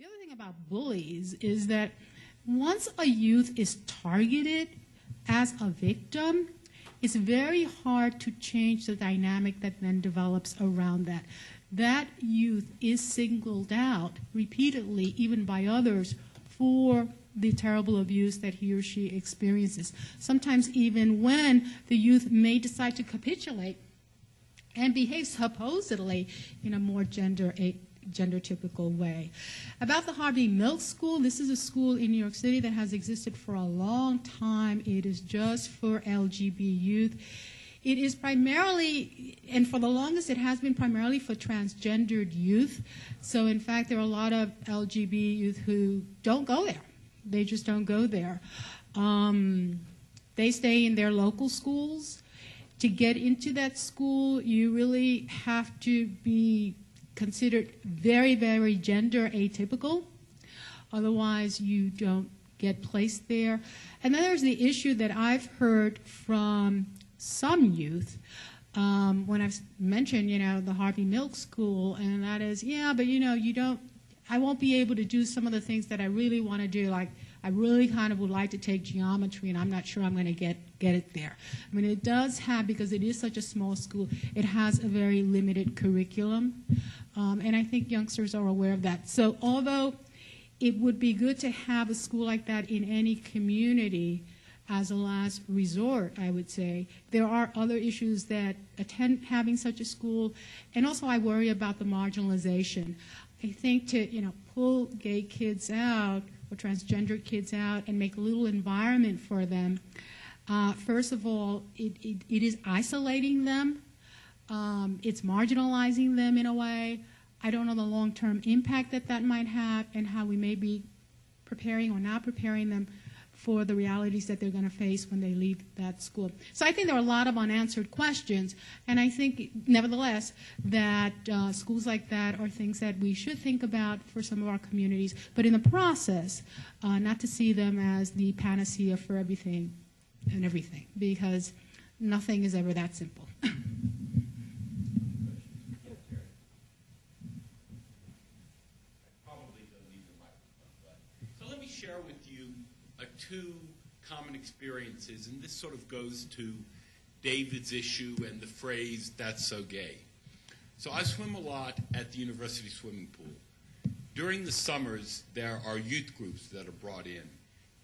The other thing about bullies is that once a youth is targeted as a victim, it's very hard to change the dynamic that then develops around that. That youth is singled out repeatedly, even by others, for the terrible abuse that he or she experiences. Sometimes even when the youth may decide to capitulate and behave supposedly in a more gender-typical way. About the Harvey Milk School, this is a school in New York City that has existed for a long time. It is just for LGBT youth. It is primarily, and for the longest, it has been primarily for transgendered youth. So in fact, there are a lot of LGBT youth who don't go there. They just don't go there. They stay in their local schools. To get into that school, you really have to be considered very, very gender atypical. Otherwise, you don't get placed there. And then there's the issue that I've heard from some youth when I've mentioned, the Harvey Milk School, and that is, yeah, but I won't be able to do some of the things that I really want to do, like I really kind of would like to take geometry, and I'm not sure I'm going to get it there. I mean, it does have, because it is such a small school, it has a very limited curriculum, and I think youngsters are aware of that. So although it would be good to have a school like that in any community as a last resort, I would say, there are other issues that attend having such a school, and also I worry about the marginalization. I think to pull gay kids out or transgender kids out and make a little environment for them, first of all, it is isolating them. It's marginalizing them in a way. I don't know the long-term impact that might have and how we may be preparing or not preparing them for the realities that they're going to face when they leave that school. So I think there are a lot of unanswered questions, and I think, nevertheless, that schools like that are things that we should think about for some of our communities, but in the process, not to see them as the panacea for everything and everything, because nothing is ever that simple. So let me share with you two common experiences, and this sort of goes to David's issue and the phrase, "that's so gay." So I swim a lot at the university swimming pool. During the summers, there are youth groups that are brought in.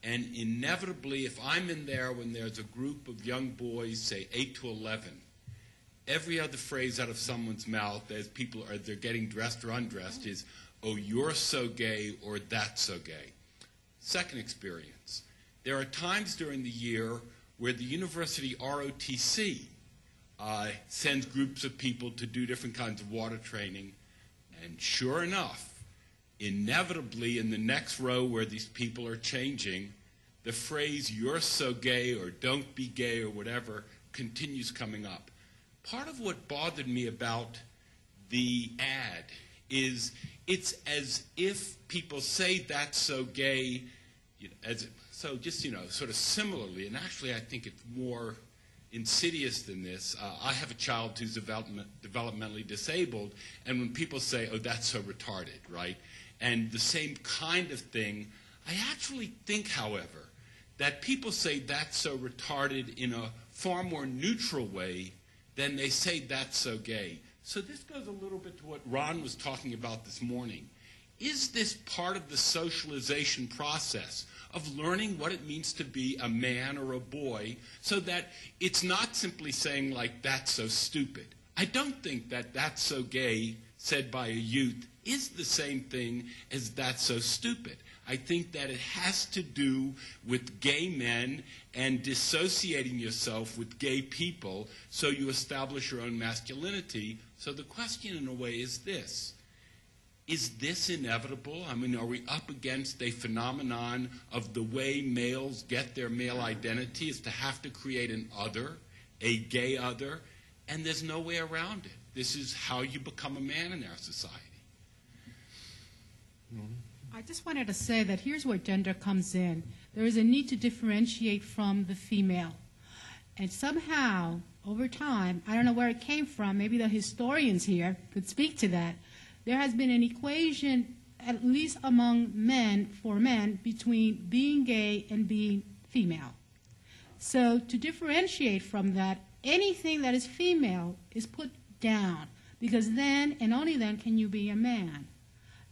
And inevitably, if I'm in there when there's a group of young boys, say 8 to 11, every other phrase out of someone's mouth as people are they're getting dressed or undressed is, "oh, you're so gay," or "that's so gay." Second experience. There are times during the year where the university ROTC sends groups of people to do different kinds of water training, and sure enough, inevitably in the next row where these people are changing, the phrase "you're so gay" or "don't be gay" or whatever continues coming up. Part of what bothered me about the ad is it's as if people say "that's so gay," so just, sort of similarly, and actually I think it's more insidious than this. I have a child who's developmentally disabled, and when people say, "oh, that's so retarded," right? And the same kind of thing, I actually think, however, that people say "that's so retarded" in a far more neutral way than they say "that's so gay." So this goes a little bit to what Ron was talking about this morning. Is this part of the socialization process of learning what it means to be a man or a boy so that it's not simply saying, like, "that's so stupid"? I don't think that "that's so gay" said by a youth is the same thing as "that's so stupid." I think that it has to do with gay men and dissociating yourself with gay people so you establish your own masculinity. So the question in a way is this. Is this inevitable? I mean, are we up against a phenomenon of the way males get their male identity is to have to create an other, a gay other, and there's no way around it. This is how you become a man in our society. I just wanted to say that here's where gender comes in. There is a need to differentiate from the female. And somehow, over time, I don't know where it came from, maybe the historians here could speak to that, there has been an equation at least among men, for men, between being gay and being female. So to differentiate from that, anything that is female is put down, because then and only then can you be a man.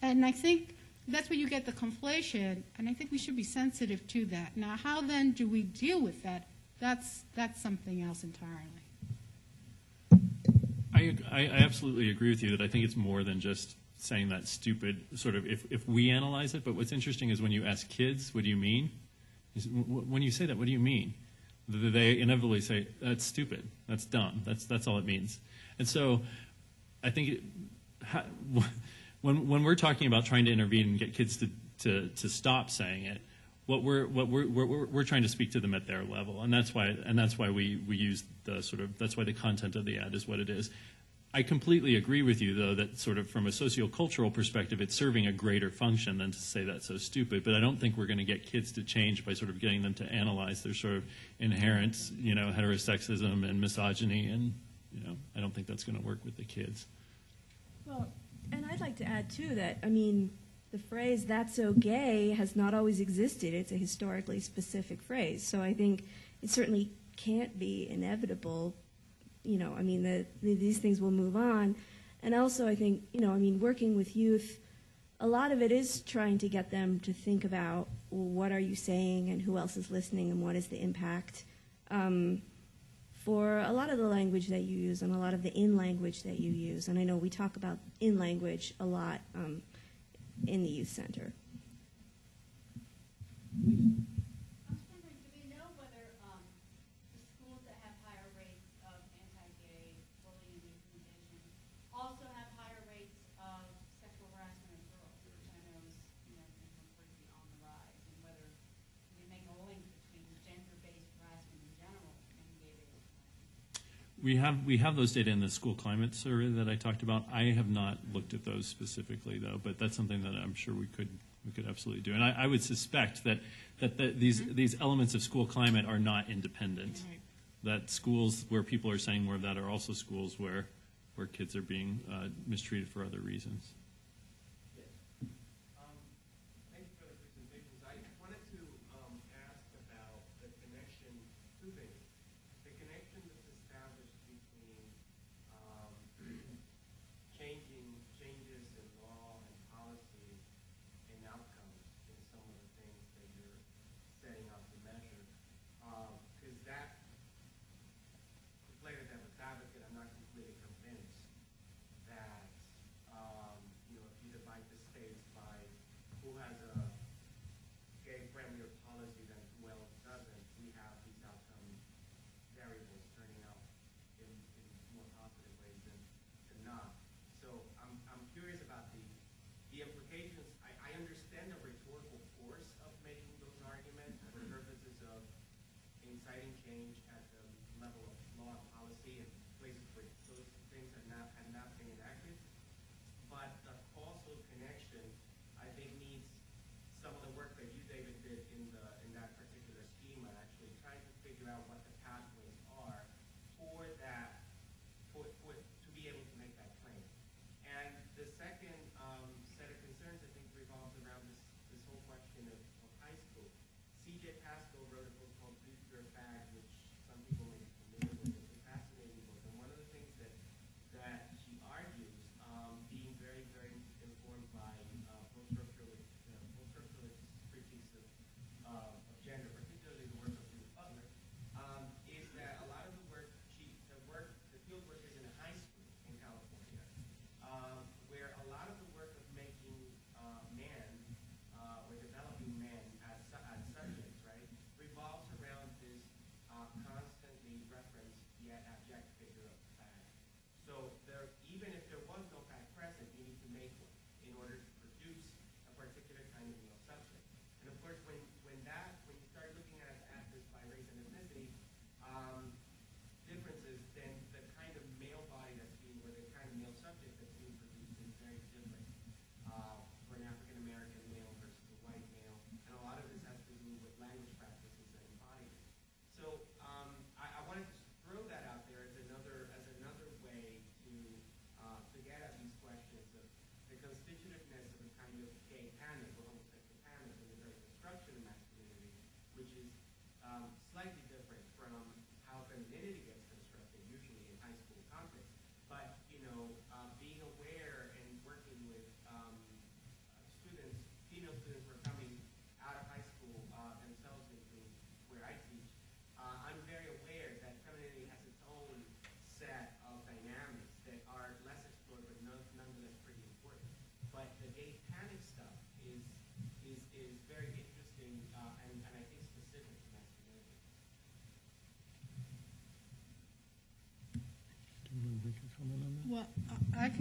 And I think that's where you get the conflation, and I think we should be sensitive to that. Now, how then do we deal with that? That's something else entirely. I absolutely agree with you that I think it's more than just saying that stupid sort of if we analyze it. But what's interesting is when you ask kids, what do you mean? When you say that, what do you mean? They inevitably say, that's stupid, that's dumb, that's all it means. And so I think when we're talking about trying to intervene and get kids to stop saying it, what we're trying to speak to them at their level, and that's why we use the sort of, that's why the content of the ad is what it is. I completely agree with you, though, that sort of from a sociocultural perspective, it's serving a greater function than to say that's so stupid. But I don't think we're going to get kids to change by sort of getting them to analyze their sort of inherent, heterosexism and misogyny, and I don't think that's going to work with the kids. Well, and I'd like to add too that the phrase "that's so gay" has not always existed. It's a historically specific phrase, so I think it certainly can't be inevitable. These things will move on. And also I think, working with youth, a lot of it is trying to get them to think about, well, what are you saying and who else is listening and what is the impact for a lot of the language that you use and a lot of the in-language that you use. And I know we talk about in-language a lot in the youth center. We have those data in the school climate survey that I talked about. I have not looked at those specifically, though, but that's something that I'm sure we could absolutely do. And I would suspect that these elements of school climate are not independent. Right. That schools where people are saying more of that are also schools where kids are being mistreated for other reasons. So I wanted to throw that out there as a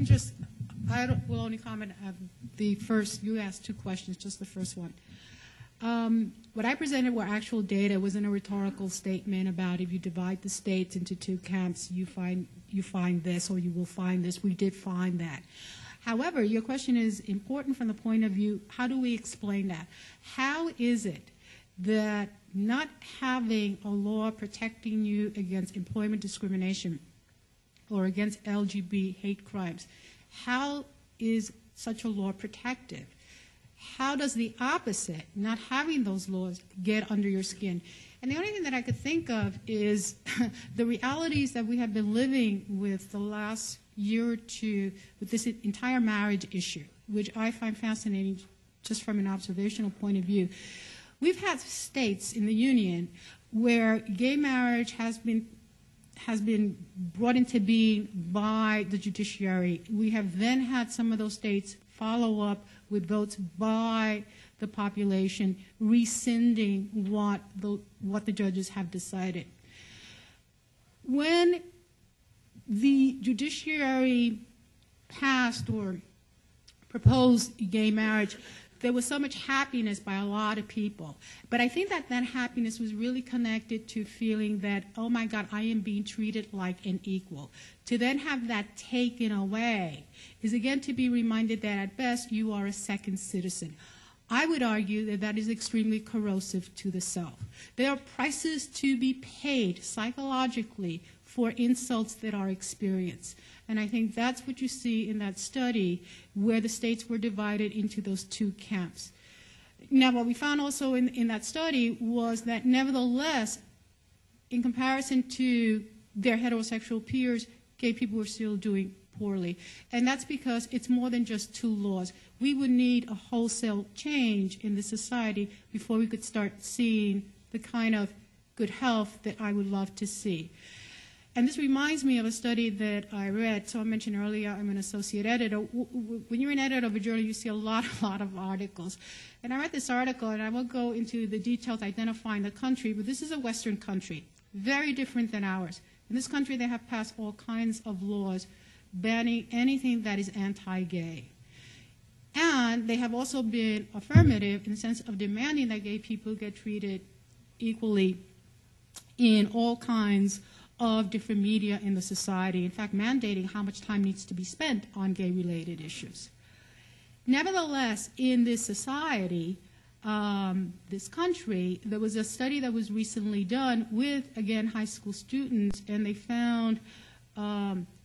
can will only comment on the first, you asked two questions, just the first one. What I presented were actual data. It wasn't a rhetorical statement about if you divide the states into two camps, you find this or you will find this. We did find that. However, your question is important from the point of view, how do we explain that? How is it that not having a law protecting you against employment discrimination or against LGBT hate crimes, how is such a law protective? How does the opposite, not having those laws, get under your skin? And the only thing that I could think of is the realities that we have been living with the last year or two with this entire marriage issue, which I find fascinating just from an observational point of view. We've had states in the Union where gay marriage has been brought into being by the judiciary. We have then had some of those states follow up with votes by the population rescinding what the judges have decided. When the judiciary passed or proposed gay marriage, there was so much happiness by a lot of people. But I think that happiness was really connected to feeling that, oh my God, I am being treated like an equal. To then have that taken away is again to be reminded that at best you are a second citizen. I would argue that that is extremely corrosive to the self. There are prices to be paid psychologically for insults that are experienced. And I think that's what you see in that study where the states were divided into those two camps. Now, what we found also in that study was that nevertheless, in comparison to their heterosexual peers, gay people were still doing poorly. And that's because it's more than just two laws. We would need a wholesale change in the society before we could start seeing the kind of good health that I would love to see. And this reminds me of a study that I read. So I mentioned earlier I'm an associate editor. When you're an editor of a journal, you see a lot of articles. And I read this article, and I won't go into the details identifying the country, but this is a Western country, very different than ours. In this country, they have passed all kinds of laws banning anything that is anti-gay. And they have also been affirmative in the sense of demanding that gay people get treated equally in all kinds of different media in the society, in fact, mandating how much time needs to be spent on gay-related issues. Nevertheless, in this society, this country, there was a study that was recently done with, again, high school students, and they found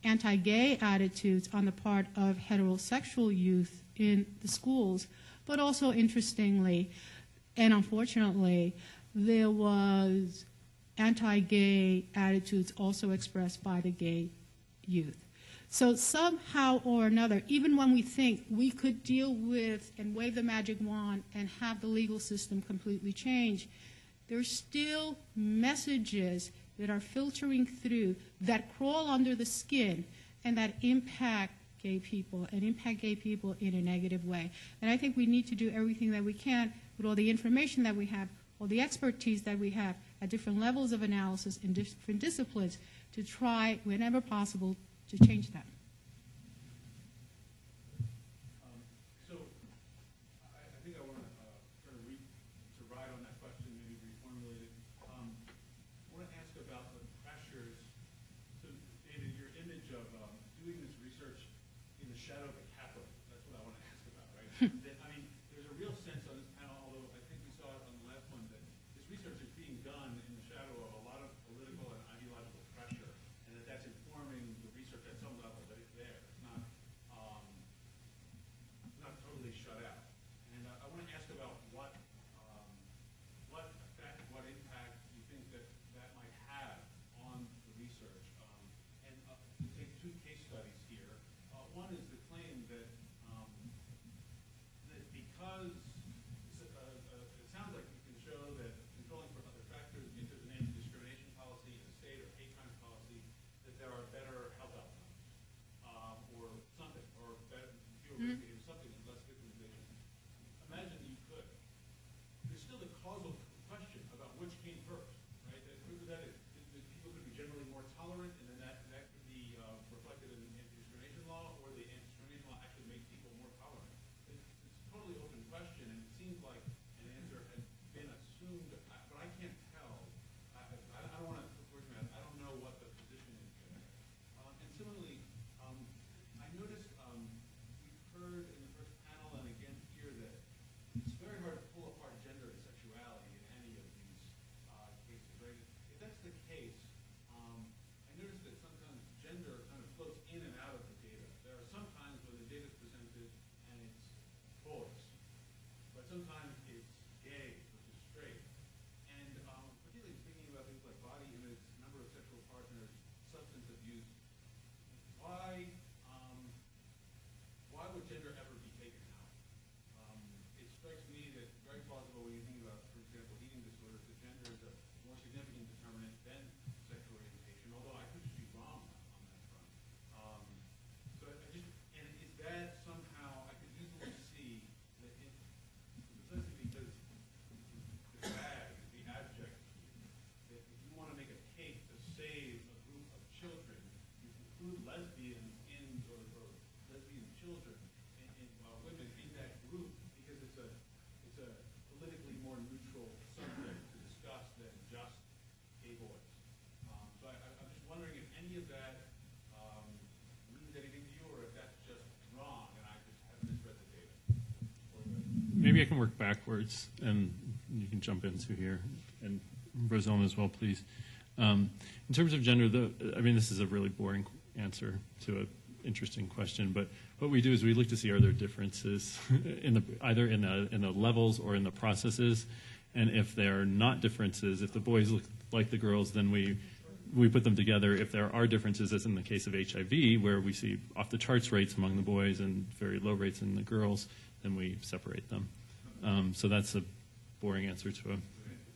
anti-gay attitudes on the part of heterosexual youth in the schools, but also, interestingly, and unfortunately, there was anti-gay attitudes also expressed by the gay youth. So somehow or another, even when we think we could deal with and wave the magic wand and have the legal system completely change, there's still messages that are filtering through that crawl under the skin and that impact gay people and impact gay people in a negative way. And I think we need to do everything that we can with all the information that we have, all the expertise that we have at different levels of analysis in different disciplines to try, whenever possible, to change that. So I think I want to sort of to ride on that question, maybe reformulate it. I want to ask about the pressures. So, David, your image of doing this research in the shadow of the Capitol, that's what I want to ask about, right? That, I mean, there's a real sense on this panel, although I think we saw it on the last one, that this research is being done in the shadow of a lot of political and ideological pressure, and that that's informing the research at some level, but it's there. It's not totally shut out. And I want to ask about what effect, what impact you think that might have on the research. And to take two case studies here. One is the claim that maybe I can work backwards, and you can jump into here, and Rosella as well, please. In terms of gender, this is a really boring answer to an interesting question, but what we do is we look to see are there differences either in the levels or in the processes, and if there are not differences, if the boys look like the girls, then we put them together. If there are differences, as in the case of HIV, where we see off the charts rates among the boys and very low rates in the girls, then we separate them. So that's a boring answer to an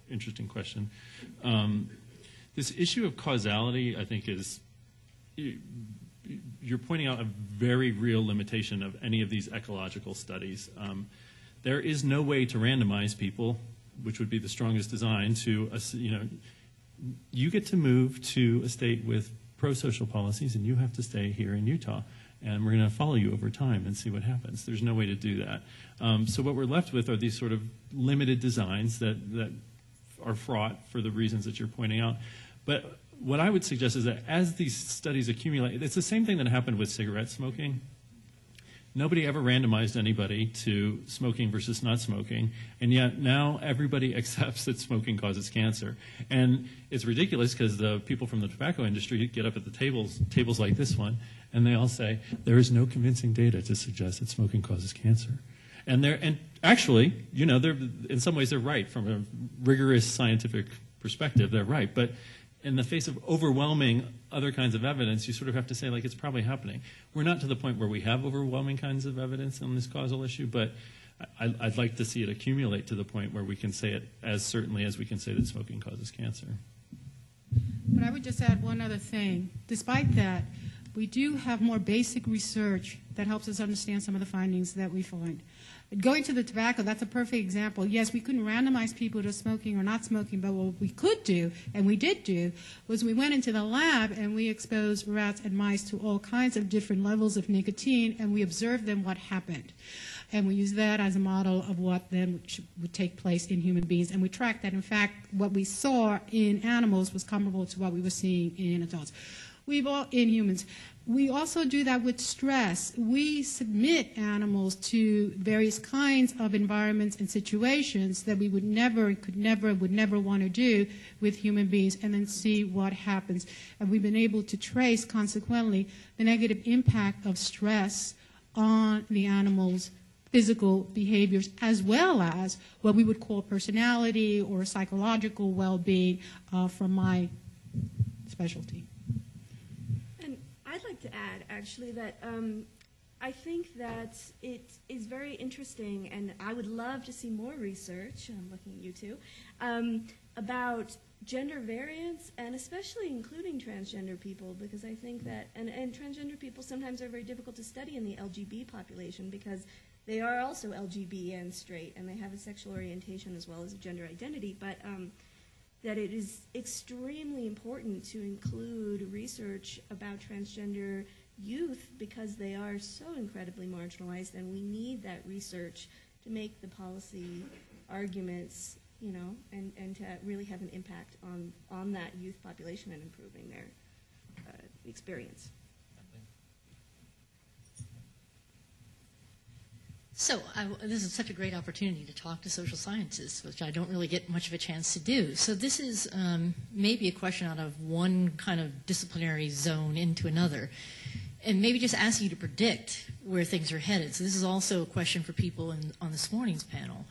interesting question. This issue of causality, I think, is you're pointing out a very real limitation of any of these ecological studies. There is no way to randomize people, which would be the strongest design, to you get to move to a state with pro-social policies, and you have to stay here in Utah, and we're going to follow you over time and see what happens. There's no way to do that. So what we're left with are these sort of limited designs that are fraught for the reasons that you're pointing out. But what I would suggest is that as these studies accumulate, it's the same thing that happened with cigarette smoking. Nobody ever randomized anybody to smoking versus not smoking, and yet now everybody accepts that smoking causes cancer. And it's ridiculous because the people from the tobacco industry get up at the tables like this one, and they all say, there is no convincing data to suggest that smoking causes cancer. And actually, in some ways they're right. From a rigorous scientific perspective, they're right. But in the face of overwhelming other kinds of evidence, you sort of have to say, like, it's probably happening. We're not to the point where we have overwhelming kinds of evidence on this causal issue, but I'd like to see it accumulate to the point where we can say it as certainly as we can say that smoking causes cancer. But I would just add one other thing. Despite that, we do have more basic research that helps us understand some of the findings that we find. Going to the tobacco, that's a perfect example. Yes, we couldn't randomize people to smoking or not smoking, but what we could do, and we did do, was we went into the lab and we exposed rats and mice to all kinds of different levels of nicotine, and we observed them what happened. And we used that as a model of what then would take place in human beings. And we tracked that. In fact, what we saw in animals was comparable to what we were seeing in adults. In humans. We also do that with stress. We submit animals to various kinds of environments and situations that we would never want to do with human beings, and then see what happens. And we've been able to trace, consequently, the negative impact of stress on the animals' physical behaviors, as well as what we would call personality or psychological well-being from my specialty. I'd like to add, actually, that I think that it is very interesting, and I would love to see more research, I'm looking at you too, about gender variance, and especially including transgender people, because I think that, and transgender people sometimes are very difficult to study in the LGB population because they are also LGB and straight, and they have a sexual orientation as well as a gender identity, but that it is extremely important to include research about transgender youth because they are so incredibly marginalized, and we need that research to make the policy arguments, and to really have an impact on that youth population and improving their experience. So this is such a great opportunity to talk to social scientists, which I don't really get much of a chance to do. So this is maybe a question out of one kind of disciplinary zone into another, and maybe just ask you to predict where things are headed. So this is also a question for people on this morning's panel.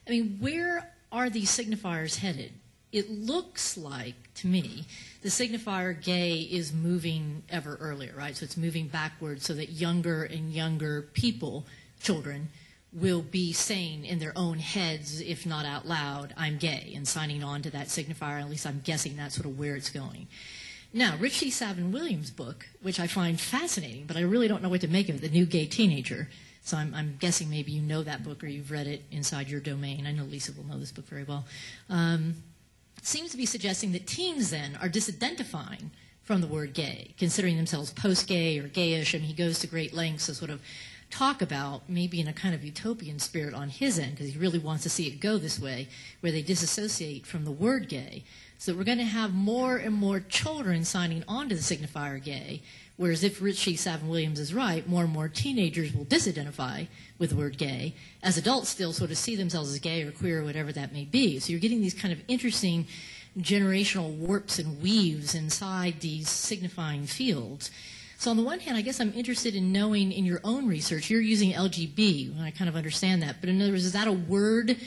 I mean, where are these signifiers headed? It looks like, to me, the signifier gay is moving ever earlier, right? So it's moving backwards so that younger and younger people, children, will be saying in their own heads, if not out loud, I'm gay, and signing on to that signifier. At least I'm guessing that's sort of where it's going. Now, Richie Savin-Williams' book, which I find fascinating, but I really don't know what to make of it, The New Gay Teenager. So I'm guessing maybe you know that book or you've read it inside your domain. I know Lisa will know this book very well. Seems to be suggesting that teens then are disidentifying from the word gay, considering themselves post-gay or gayish, and he goes to great lengths to sort of talk about, maybe in a kind of utopian spirit on his end, because he really wants to see it go this way, where they disassociate from the word gay. So we're going to have more and more children signing on to the signifier gay, Whereas if Richie Savin Williams is right, more and more teenagers will disidentify with the word gay, as adults still sort of see themselves as gay or queer or whatever that may be. So you're getting these kind of interesting generational warps and weaves inside these signifying fields. So on the one hand, I guess I'm interested in knowing in your own research, you're using LGB, and I kind of understand that. But in other words, is that a word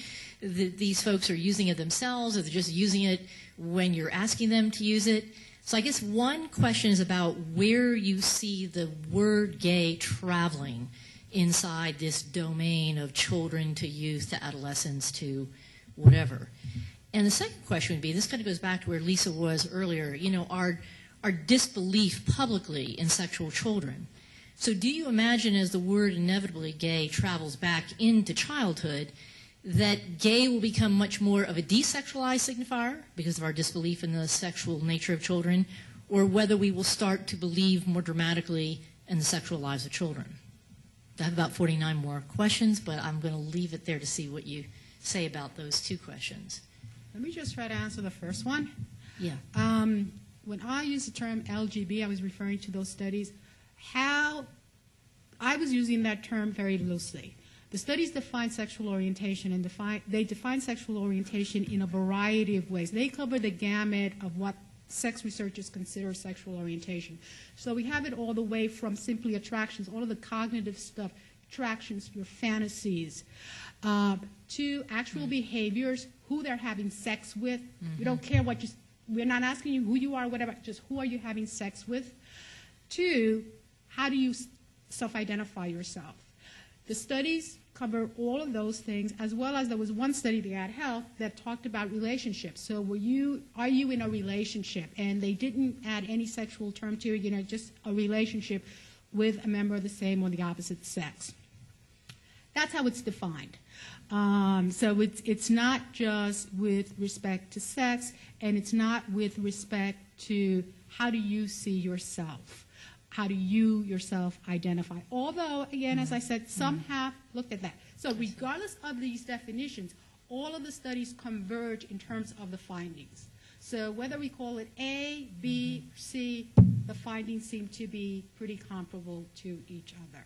that these folks are using it themselves, or they're just using it when you're asking them to use it? So I guess one question is about where you see the word gay traveling inside this domain of children to youth to adolescents to whatever. And the second question would be, this kind of goes back to where Lisa was earlier, you know, our disbelief publicly in sexual children. So do you imagine, as the word inevitably gay travels back into childhood, that gay will become much more of a desexualized signifier because of our disbelief in the sexual nature of children, or whether we will start to believe more dramatically in the sexual lives of children? I have about 49 more questions, but I'm going to leave it there to see what you say about those two questions. Let me just try to answer the first one. Yeah. When I use the term LGB, I was referring to those studies. How I was using that term very loosely. The studies define sexual orientation, and they define sexual orientation in a variety of ways. They cover the gamut of what sex researchers consider sexual orientation. So we have it all the way from simply attractions, all of the cognitive stuff, attractions, your fantasies, to actual behaviors, who they're having sex with. We don't care what you, we're not asking you who you are, whatever, just who are you having sex with. To, how do you self-identify yourself? The studies cover all of those things, as well as there was one study, the Ad Health, that talked about relationships. So are you in a relationship? And they didn't add any sexual term to it, you know, just a relationship with a member of the same or the opposite sex. That's how it's defined. So it's not just with respect to sex, and it's not with respect to how do you see yourself. How do you yourself identify? Although, again, as I said, some have looked at that. So regardless of these definitions, all of the studies converge in terms of the findings. So whether we call it A, B, C, the findings seem to be pretty comparable to each other.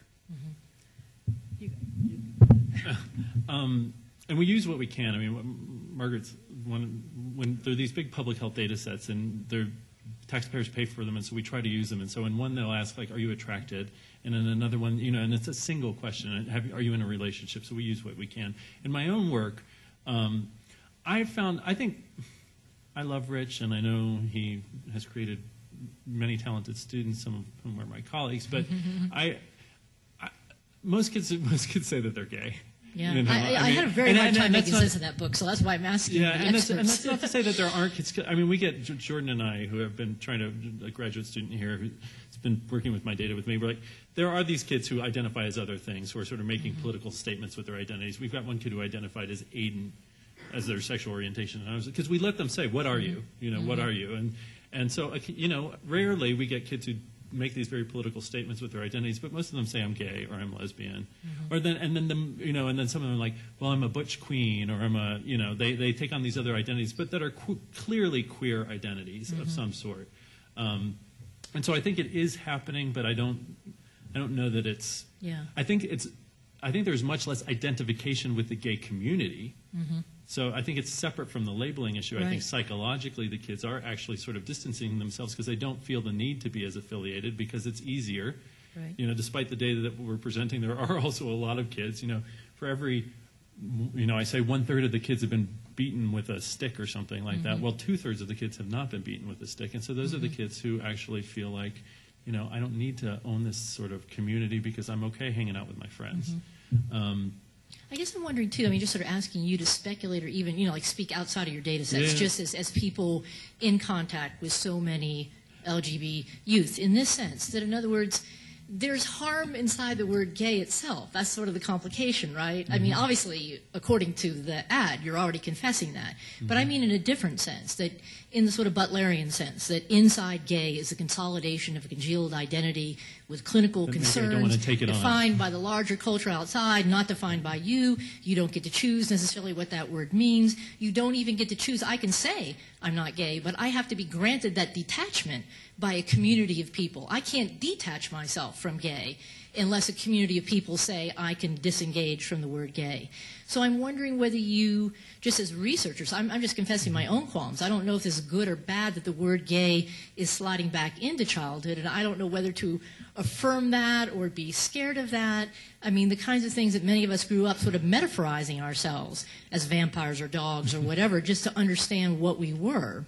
And we use what we can. I mean, Margaret's when there are these big public health data sets, and they're taxpayers pay for them, and so we try to use them. And so in one, they'll ask, like, are you attracted? And in another one, you know, and it's a single question, are you in a relationship? So we use what we can. In my own work, I think I love Rich, and I know he has created many talented students, some of whom are my colleagues, but most kids say that they're gay. Yeah, you know, I had a very hard time making sense of that book, so that's why I'm asking. Yeah, and that's not to say that there aren't kids. I mean, we get Jordan and I, who have been trying to, a graduate student here who's been working with my data with me. We're like, there are these kids who identify as other things, who are sort of making political statements with their identities. We've got one kid who identified as Aiden as their sexual orientation, and I was, because we let them say, "What are you? You know, what are you?" And so, you know, rarely we get kids who make these very political statements with their identities, but most of them say I'm gay or I'm lesbian, or then and then some of them are like, well, I'm a butch queen, or I'm a, you know, they take on these other identities, but that are clearly queer identities of some sort. And so I think it is happening, but I don't know that it's. Yeah. I think there's much less identification with the gay community. So I think it's separate from the labeling issue. Right. I think psychologically the kids are actually sort of distancing themselves because they don't feel the need to be as affiliated because it's easier. Right. You know, despite the data that we're presenting, there are also a lot of kids, you know, for every, you know, I say 1/3 of the kids have been beaten with a stick or something like that. Well, 2/3 of the kids have not been beaten with a stick. And so those are the kids who actually feel like, you know, I don't need to own this sort of community because I'm okay hanging out with my friends. I guess I'm wondering, too, I mean, just sort of asking you to speculate or even, you know, like speak outside of your data sets, just as people in contact with so many LGBT youth, in this sense, that in other words, there's harm inside the word gay itself. That's sort of the complication, right? I mean, obviously, according to the ad, you're already confessing that. But I mean in a different sense, that in the sort of Butlerian sense, that inside gay is a consolidation of a congealed identity with clinical concerns defined by the larger culture outside, not defined by you. You don't get to choose necessarily what that word means. You don't even get to choose. I can say I'm not gay, but I have to be granted that detachment by a community of people. I can't detach myself from gay unless a community of people say I can disengage from the word gay. So I'm wondering whether you, just as researchers, I'm just confessing my own qualms. I don't know if this is good or bad that the word gay is sliding back into childhood, and I don't know whether to affirm that or be scared of that. I mean, the kinds of things that many of us grew up sort of metaphorizing ourselves as vampires or dogs or whatever, just to understand what we were,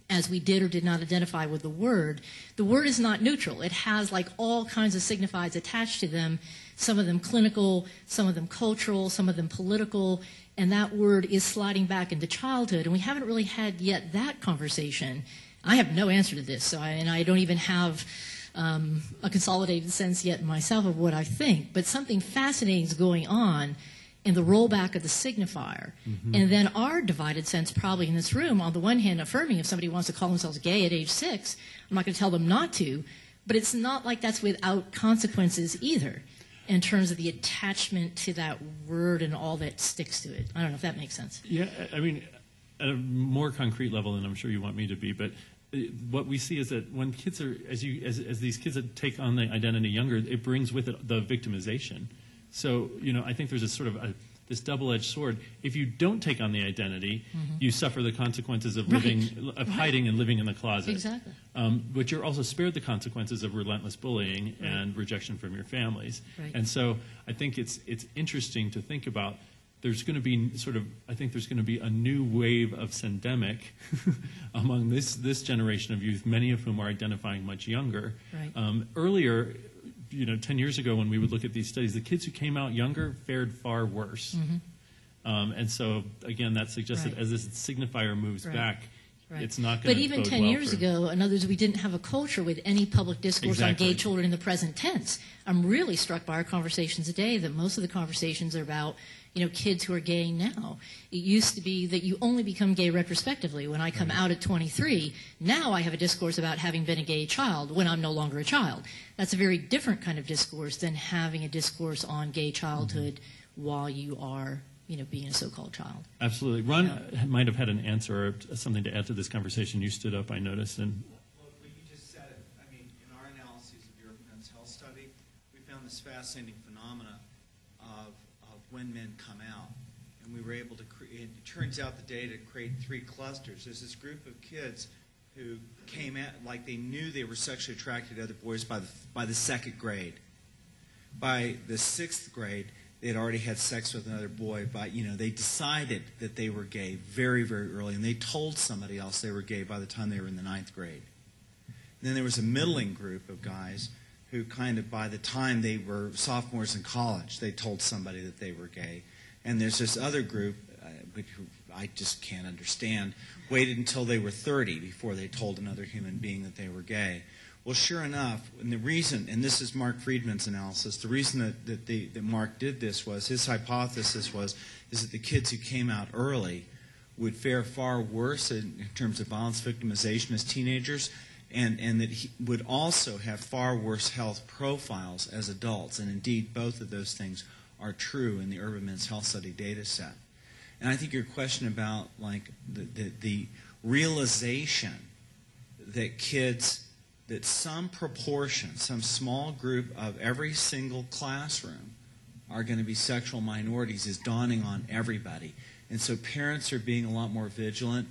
as we did or did not identify with the word. The word is not neutral. It has like all kinds of signifieds attached to them, some of them clinical, some of them cultural, some of them political, and that word is sliding back into childhood, and we haven't really had yet that conversation. I have no answer to this, and I don't even have a consolidated sense yet myself of what I think, but something fascinating is going on in the rollback of the signifier. And then our divided sense probably in this room, on the one hand affirming if somebody wants to call themselves gay at age 6, I'm not going to tell them not to, but it's not like that's without consequences either in terms of the attachment to that word and all that sticks to it. I don't know if that makes sense. Yeah, I mean, at a more concrete level than I'm sure you want me to be, but what we see is that when kids are, as these kids take on the identity younger, it brings with it the victimization. So, I think there's a sort of this double-edged sword. If you don't take on the identity, you suffer the consequences of living, of hiding and living in the closet. Exactly. But you're also spared the consequences of relentless bullying and rejection from your families. Right. And so I think it's interesting to think about. There's going to be I think there's going to be a new wave of syndemic among this generation of youth, many of whom are identifying much younger. Right. Earlier, 10 years ago when we would look at these studies, the kids who came out younger fared far worse. And so, again, that suggests that as this signifier moves back, it's not going to But even bode 10 well years for ago, in other words, we didn't have a culture with any public discourse on gay children in the present tense. I'm really struck by our conversations today that most of the conversations are about kids who are gay now. It used to be that you only become gay retrospectively. When I come out at 23, now I have a discourse about having been a gay child when I'm no longer a child. That's a very different kind of discourse than having a discourse on gay childhood while you are, being a so-called child. Absolutely. Ron might have had an answer or something to add to this conversation. You stood up, I noticed. And well, you just said it. I mean, in our analyses of Europe Men's Health Study, we found this fascinating phenomena of when men come out. And we were able to create, it turns out the data create 3 clusters. There's this group of kids who came out like they knew they were sexually attracted to other boys by the 2nd grade. By the 6th grade, they had already had sex with another boy, but they decided that they were gay very, very early, and they told somebody else they were gay by the time they were in the 9th grade. And then there was a middling group of guys who kind of, by the time they were sophomores in college, they told somebody that they were gay. And there's this other group, who I just can't understand, waited until they were 30 before they told another human being that they were gay. Well, sure enough, and the reason, and this is Mark Friedman's analysis, the reason that Mark did this was, his hypothesis is that the kids who came out early would fare far worse in terms of violence victimization as teenagers, and that he would also have far worse health profiles as adults. And indeed, both of those things are true in the Urban Men's Health Study data set. And I think your question about the realization that kids, that some proportion, some small group of every single classroom are going to be sexual minorities is dawning on everybody. And so parents are being a lot more vigilant.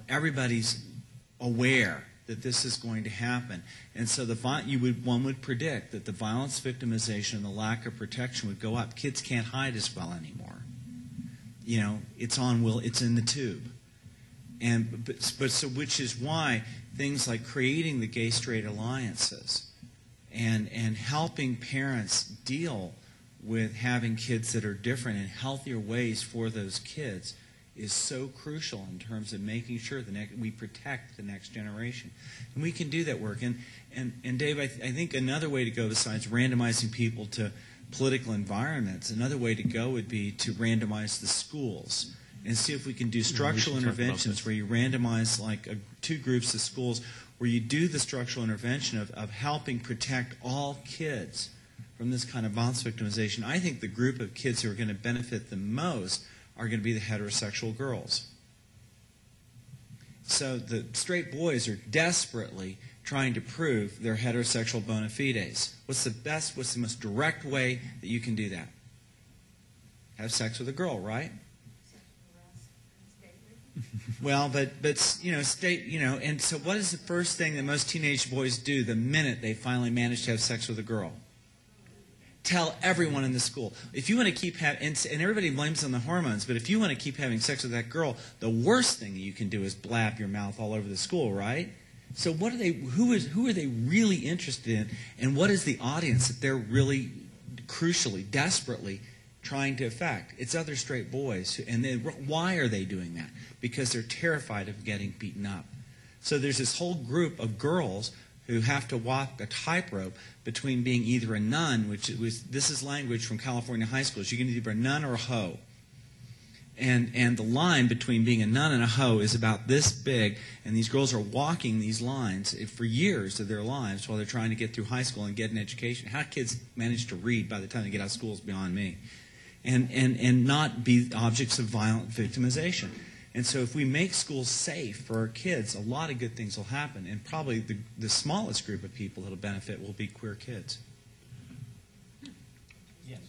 Everybody's aware that this is going to happen. And so one would predict that the violence victimization and the lack of protection would go up. Kids can't hide as well anymore. It's in the tube. Which is why things like creating the gay-straight alliances and helping parents deal with having kids that are different in healthier ways for those kids is so crucial in terms of making sure we protect the next generation. And we can do that work. And Dave, I think another way to go besides randomizing people to political environments, another way to go would be to randomize the schools and see if we can do structural interventions where you randomize like 2 groups of schools where you do the structural intervention of helping protect all kids from this kind of violence victimization. I think the group of kids who are going to benefit the most are going to be the heterosexual girls. So the straight boys are desperately trying to prove their heterosexual bona fides. What's the most direct way that you can do that? Have sex with a girl, right? Well, but and so what is the first thing that most teenage boys do the minute they finally manage to have sex with a girl? Tell everyone in the school. If you want to keep having, and everybody blames on the hormones, but if you want to keep having sex with that girl, the worst thing you can do is blab your mouth all over the school, right? So what are they? Who are they really interested in, and what is the audience that they're really crucially, desperately trying to affect? It's other straight boys, why are they doing that? Because they're terrified of getting beaten up. So there's this whole group of girls who have to walk a tightrope between being either a nun, this is language from California high schools. You can either be a nun or a hoe. And the line between being a nun and a hoe is about this big, and these girls are walking these lines for years of their lives while they're trying to get through high school and get an education. How kids manage to read by the time they get out of school is beyond me. And not be objects of violent victimization. And so if we make schools safe for our kids, a lot of good things will happen. And probably the smallest group of people that will benefit will be queer kids. Yes.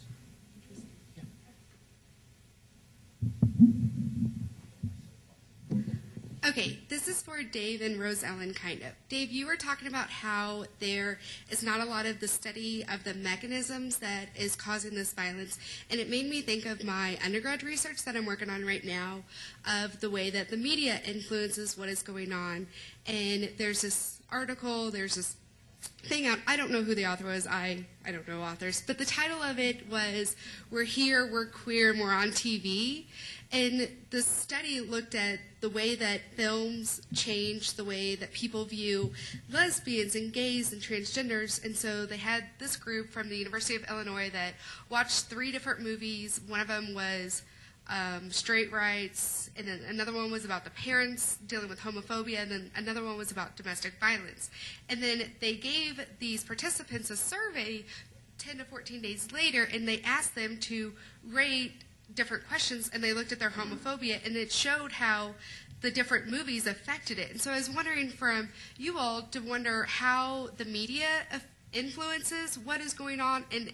Okay, this is for Dave and Rose Ellen, kind of. Dave, you were talking about how there is not a lot of the study of the mechanisms that is causing this violence, and it made me think of my undergrad research that I'm working on right now of the way that the media influences what is going on. And there's this article, there's this thing out, I don't know who the author was, I don't know authors, but the title of it was, "We're Here, We're Queer, and We're on TV." And the study looked at the way that films change the way that people view lesbians and gays and transgenders. And so they had this group from the University of Illinois that watched 3 different movies. One of them was straight rights, and then another one was about the parents dealing with homophobia, and then another one was about domestic violence. And then they gave these participants a survey 10 to 14 days later, and they asked them to rate different questions, and they looked at their homophobia, and it showed how the different movies affected it. And so I was wondering from you all to wonder how the media influences what is going on, and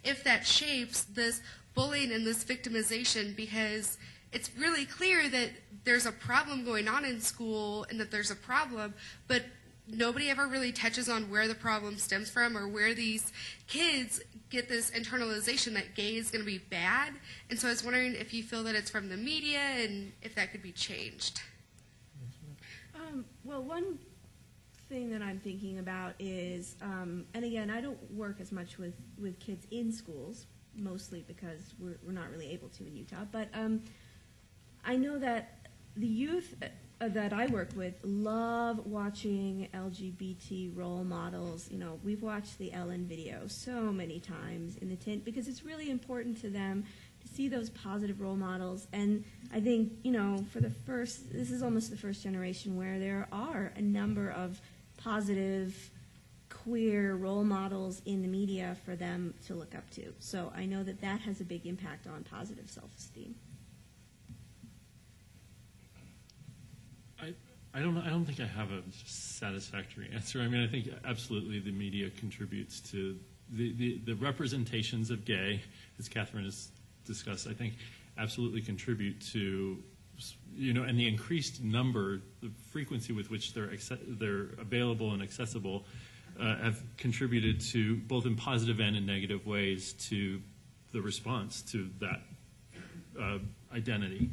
if that shapes this bullying and this victimization, because it's really clear that there's a problem going on in school and that there's a problem, but nobody ever really touches on where the problem stems from or where these kids get this internalization that gay is going to be bad. And so I was wondering if you feel that it's from the media and if that could be changed. Well, one thing that I'm thinking about is, and again, I don't work as much with kids in schools, mostly because we're not really able to in Utah, but I know that the youth that I work with love watching LGBT role models. You know, we've watched the Ellen video so many times in the tent because it's really important to them to see those positive role models. And I think, you know, this is almost the first generation where there are a number of positive queer role models in the media for them to look up to. So I know that that has a big impact on positive self-esteem. I don't think I have a satisfactory answer. I mean, I think absolutely the media contributes to the representations of gay, as Catherine has discussed, I think absolutely contribute to, you know, and the increased number, the frequency with which they're available and accessible have contributed to, both in positive and in negative ways, to the response to that identity.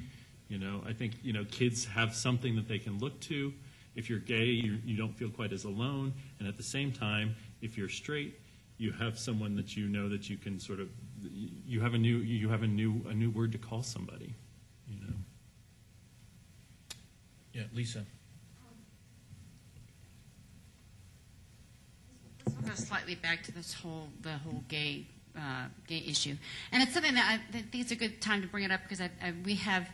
You know, I think, you know, kids have something that they can look to. If you're gay, you don't feel quite as alone. And at the same time, if you're straight, you have someone that you know that you can sort of, you have a new word to call somebody. You know. Yeah, Lisa. This will go slightly back to the whole gay issue, and it's something that I think it's a good time to bring it up because we have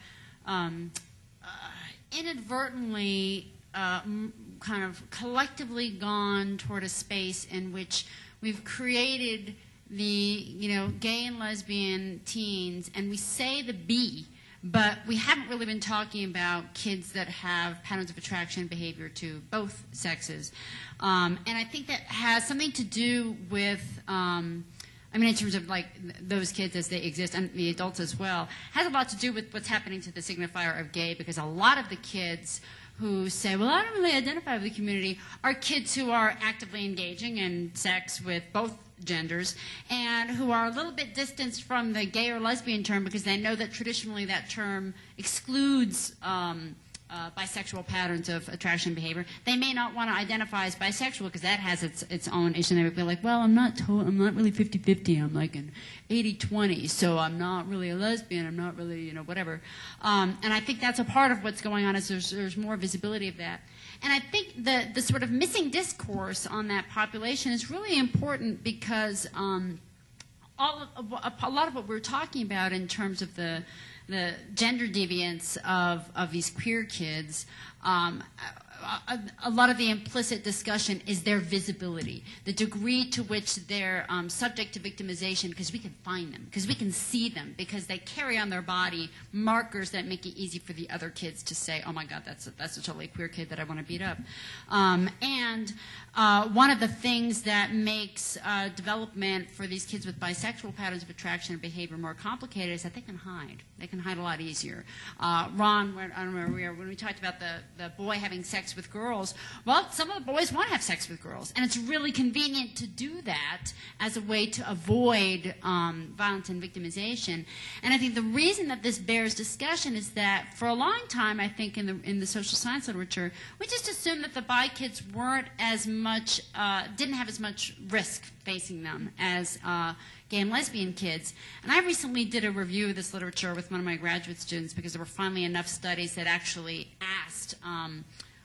inadvertently kind of collectively gone toward a space in which we've created the, you know, gay and lesbian teens, and we say the B, but we haven't really been talking about kids that have patterns of attraction behavior to both sexes. And I think that has something to do with, in terms of like those kids as they exist, and the adults as well, has a lot to do with what's happening to the signifier of gay, because a lot of the kids who say, well, I don't really identify with the community, are kids who are actively engaging in sex with both genders and who are a little bit distanced from the gay or lesbian term because they know that traditionally that term excludes bisexual patterns of attraction behavior. They may not want to identify as bisexual because that has its own issue. And they would be like, well, I'm not really 50-50. I'm like an 80-20. So I'm not really a lesbian. I'm not really, whatever. And I think that's a part of what's going on is there's more visibility of that. And I think the sort of missing discourse on that population is really important because a lot of what we're talking about in terms of the gender deviance of these queer kids, a lot of the implicit discussion is their visibility, the degree to which they're subject to victimization because we can find them, because we can see them, because they carry on their body markers that make it easy for the other kids to say, oh my God, that's a totally queer kid that I want to beat up. And one of the things that makes development for these kids with bisexual patterns of attraction and behavior more complicated is that they can hide. They can hide a lot easier. Ron, I don't remember when we talked about the boy having sex with girls, well, some of the boys want to have sex with girls, and it's really convenient to do that as a way to avoid violence and victimization. And I think the reason that this bears discussion is that for a long time, I think in the social science literature, we just assumed that the bi kids weren't as much, didn't have as much risk facing them as gay and lesbian kids. And I recently did a review of this literature with one of my graduate students because there were finally enough studies that actually asked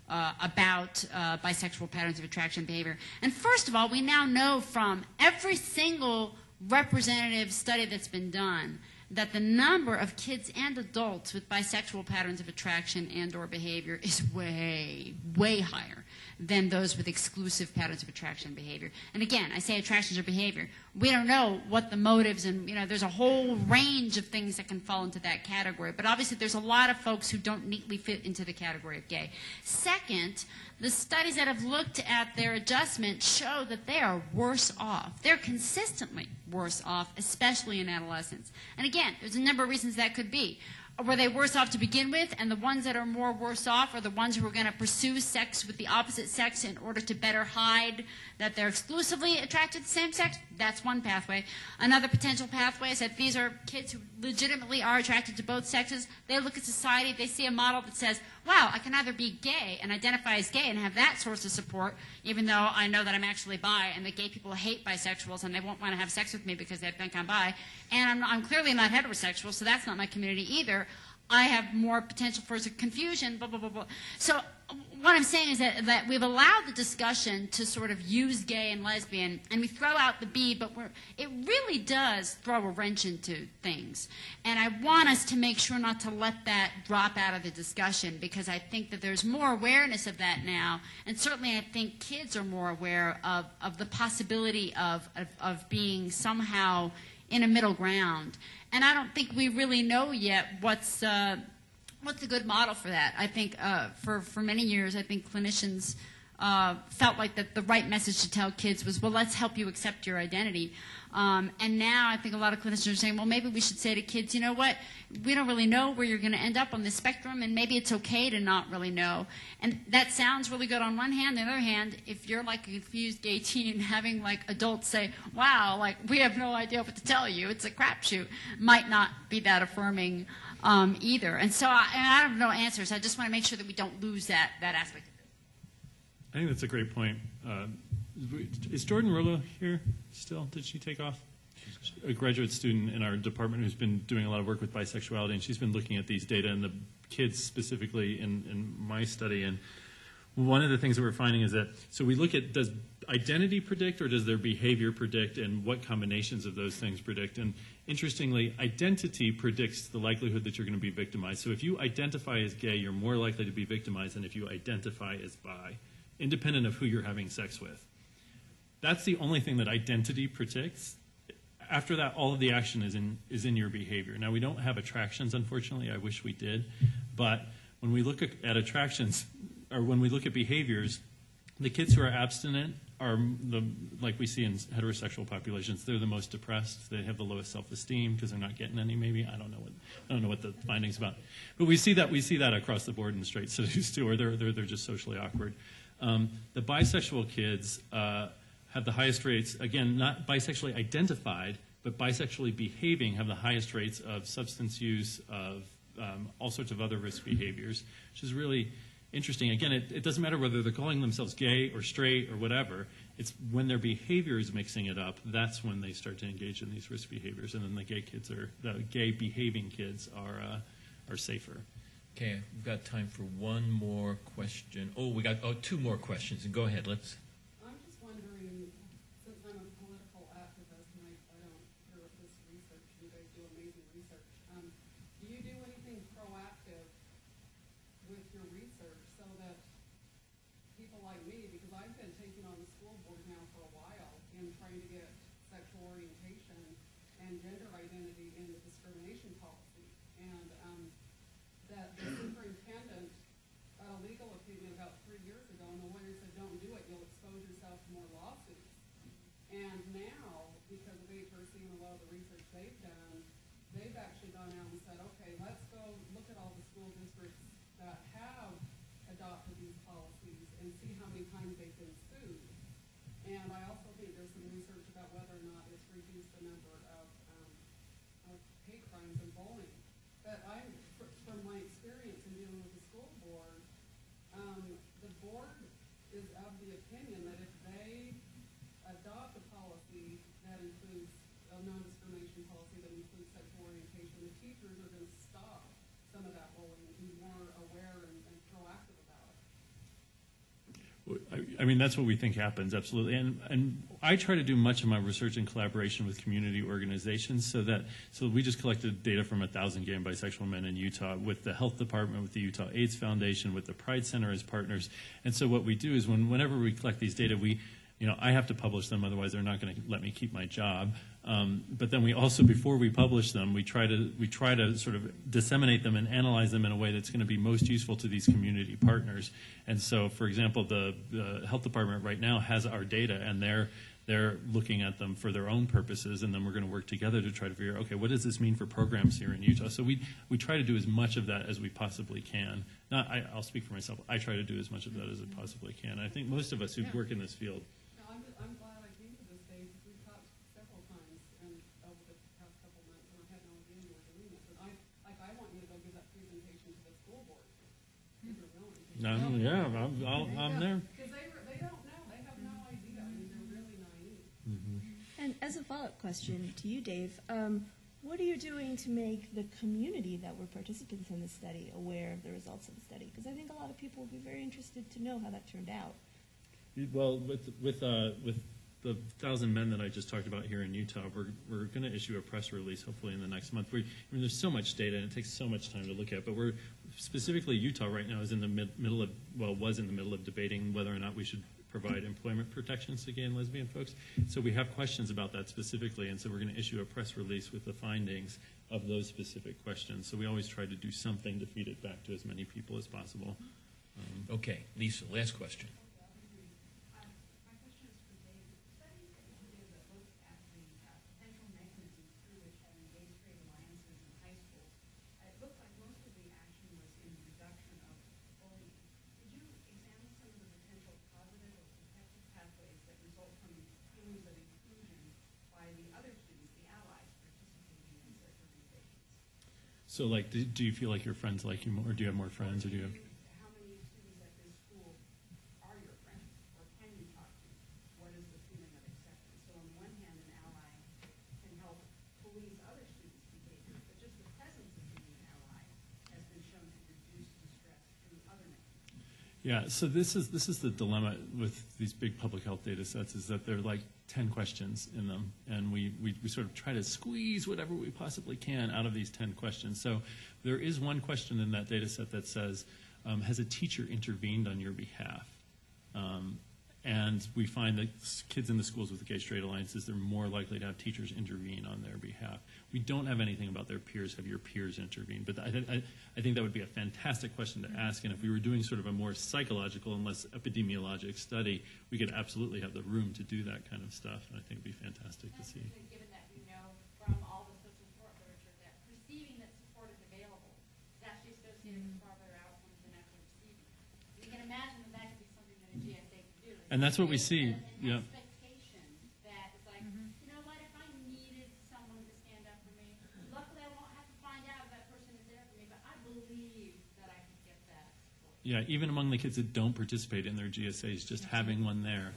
about bisexual patterns of attraction and behavior. And first of all, we now know from every single representative study that's been done that the number of kids and adults with bisexual patterns of attraction and or behavior is way, way higher than those with exclusive patterns of attraction and behavior. And again, I say attractions or behavior. We don't know what the motives and, there's a whole range of things that can fall into that category. But obviously there's a lot of folks who don't neatly fit into the category of gay. Second, the studies that have looked at their adjustment show that they are worse off. They're consistently worse off, especially in adolescence. And again, there's a number of reasons that could be. Were they worse off to begin with, and the ones that are more worse off are the ones who are going to pursue sex with the opposite sex in order to better hide that they're exclusively attracted to the same sex? That's one pathway. Another potential pathway is that these are kids who legitimately are attracted to both sexes. They look at society, they see a model that says, wow, I can either be gay and identify as gay and have that source of support, even though I know that I'm actually bi and that gay people hate bisexuals and they won't want to have sex with me because they think I'm bi. And I'm clearly not heterosexual, so that's not my community either. I have more potential for confusion, blah, blah, blah, blah. So what I'm saying is that we've allowed the discussion to sort of use gay and lesbian, and we throw out the B, but it really does throw a wrench into things. And I want us to make sure not to let that drop out of the discussion, because I think that there's more awareness of that now, and certainly I think kids are more aware of the possibility of being somehow in a middle ground. And I don't think we really know yet what's a good model for that. I think for many years, I think clinicians felt like that the right message to tell kids was, well, let's help you accept your identity. And now I think a lot of clinicians are saying, well, maybe we should say to kids, you know what, we don't really know where you're going to end up on the spectrum, and maybe it's okay to not really know. And that sounds really good on one hand. On the other hand, if you're like a confused gay teen, having like adults say, wow, like we have no idea what to tell you, it's a crapshoot, might not be that affirming either. And so I have no answers. I just want to make sure that we don't lose that aspect of it. I think that's a great point. Is Jordan Rollo here still? Did she take off? A graduate student in our department who's been doing a lot of work with bisexuality, and she's been looking at these data and the kids specifically in my study. And one of the things that we're finding is that, so we look at, does identity predict or does their behavior predict, and what combinations of those things predict? And interestingly, identity predicts the likelihood that you're going to be victimized. So if you identify as gay, you're more likely to be victimized than if you identify as bi, independent of who you're having sex with. That's the only thing that identity predicts. after that, all of the action is in your behavior. Now, we don't have attractions, unfortunately. I wish we did. But when we look at attractions, or when we look at behaviors, the kids who are abstinent are, like we see in heterosexual populations, they're the most depressed. They have the lowest self-esteem because they're not getting any, maybe. I don't know what the findings about. But we see that across the board in straight studies, too, or they're just socially awkward. The bisexual kids have the highest rates, again, not bisexually identified, but bisexually behaving, have the highest rates of substance use, of all sorts of other risk behaviors, which is really interesting. Again, it doesn't matter whether they're calling themselves gay or straight or whatever. It's when their behavior is mixing it up, that's when they start to engage in these risk behaviors. And then the gay behaving kids are safer. Okay, we've got time for one more question. We got two more questions. And go ahead, let's. I'm just wondering, since I'm a political activist and I don't hear of this research, you guys do amazing research, do you do anything proactive with your research so that people like me, because I've been taking on the school board now for a while and trying to get sexual orientation and gender identity in the discrimination policy, and that the superintendent got a legal opinion about 3 years ago, and the lawyer said, don't do it, you'll expose yourself to more lawsuits. And now, because of A4C and a lot of the research they've done, they've actually gone out and said, okay, let's go look at all the school districts that have adopted these policies and see how many times they've been sued. And I also think there's some research about whether or not it's reduced the number of hate crimes and bullying. But from my experience in dealing with the school board, the board is of the opinion that if they adopt a policy that includes a non-discrimination policy that includes sexual orientation, the teachers are going to stop some of that bullying and be more aware and proactive about it. I mean, that's what we think happens, absolutely. And I try to do much of my research in collaboration with community organizations so we just collected data from 1,000 gay and bisexual men in Utah with the health department, with the Utah AIDS Foundation, with the Pride Center as partners. And so what we do is whenever we collect these data, I have to publish them, otherwise they're not going to let me keep my job. But then we also, before we publish them, we try to sort of disseminate them and analyze them in a way that's going to be most useful to these community partners. And so, for example, the health department right now has our data, and they're looking at them for their own purposes, and then we're going to work together to try to figure out, okay, what does this mean for programs here in Utah? So we try to do as much of that as we possibly can. I'll speak for myself. I try to do as much of that as I possibly can. I think most of us who work in this field. I'm glad I came to this stage. We've talked several times and over the past couple months, and I had no idea you were doing this. And I want you to go give that presentation to the school board. If you're willing. I'm there. Because they don't know. They have no idea. I mean, they're really naive. And as a follow-up question to you, Dave, what are you doing to make the community that were participants in the study aware of the results of the study? Because I think a lot of people would be very interested to know how that turned out. Well, with the 1,000 men that I just talked about here in Utah, we're going to issue a press release hopefully in the next month. There's so much data and it takes so much time to look at, but we're specifically Utah right now is in the was in the middle of debating whether or not we should provide employment protections to gay and lesbian folks. So we have questions about that specifically, and so we're going to issue a press release with the findings of those specific questions. So we always try to do something to feed it back to as many people as possible. Okay, Lisa, last question. So, do you feel like your friends like you more, or do you have more friends, or do you have? How many students at this school are your friends, or can you talk to? What is the feeling of acceptance? So on one hand, an ally can help police other students' behavior, but just the presence of being an ally has been shown to reduce distress through other mechanisms. Yeah, so this is the dilemma with these big public health data sets, is that they're like 10 questions in them, and we sort of try to squeeze whatever we possibly can out of these 10 questions. So there is one question in that data set that says, has a teacher intervened on your behalf? And we find that kids in the schools with the gay-straight alliances, they're more likely to have teachers intervene on their behalf. We don't have anything about their peers. Have your peers intervene? But I think that would be a fantastic question to ask. And if we were doing sort of a more psychological and less epidemiologic study, we could absolutely have the room to do that kind of stuff. And I think it would be fantastic to see. Given that we know from all the social support literature that perceiving that support is available is actually associated with far better outcomes than actually receiving. You can imagine that could be something that a GSA could do. And that's what we see. An Yeah. expectation that is like, you know what, if I needed someone to stand up for me, luckily I won't have to find out if that person is there for me, but I believe that I could get that support. Yeah, even among the kids that don't participate in their GSAs, just having one there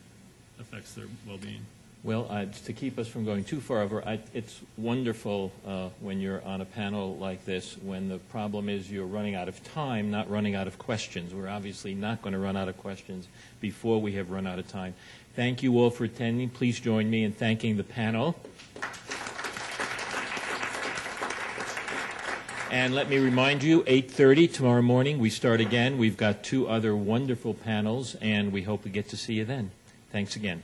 affects their well-being. Well, to keep us from going too far over, it's wonderful when you're on a panel like this when the problem is you're running out of time, not running out of questions. We're obviously not going to run out of questions before we have run out of time. Thank you all for attending. Please join me in thanking the panel. And let me remind you, 8:30 tomorrow morning, we start again. We've got 2 other wonderful panels, and we hope we get to see you then. Thanks again.